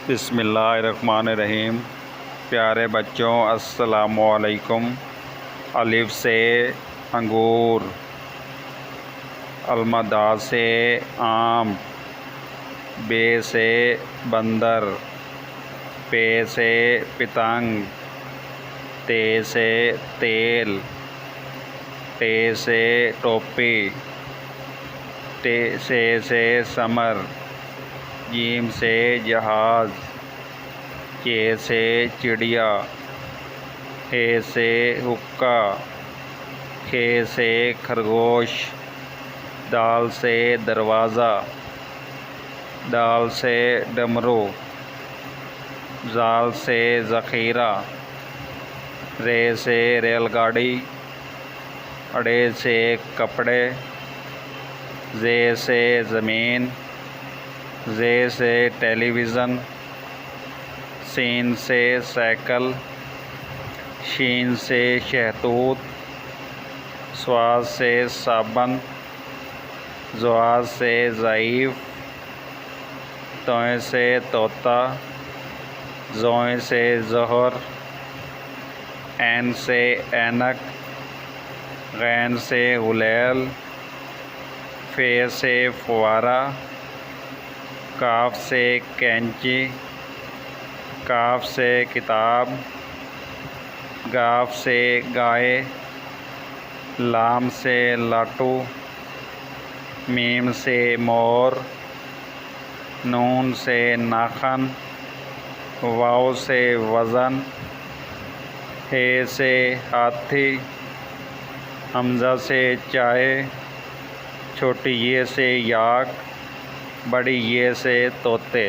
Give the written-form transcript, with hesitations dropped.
بسم اللہ الرحمن الرحیم۔ پیارے بچوں السلام علیکم۔ الف سے انگور، المدا سے آم، بے سے بندر، پے سے پتنگ، تے سے تیل، ٹے سے ٹوپی، ٹے سے سمر، جیم سے جہاز، چے سے چڑیا، ہے سے حقہ، کھے سے خرگوش، دال سے دروازہ، دال سے ڈمرو، زال سے ذخیرہ، رے سے ریل گاڑی، اڑے سے کپڑے، زے سے زمین، زے سے ٹیلی ویژن، سین سے سائیکل، شین سے شہتوت، صاد سے صابن، ضاد سے ضعیف، توئیں سے طوطا، زوئیں سے ظہر، عین سے اینک، غین سے غلیل، فے سے فوارہ، کاف سے کینچی، کاف سے کتاب، گاف سے گائے، لام سے لاٹو، میم سے مور، نون سے ناخن، واؤ سے وزن، ہے سے ہاتھی، حمزہ سے چائے، چھوٹی یہ سے یاک، بڑی یہ سے طوطے۔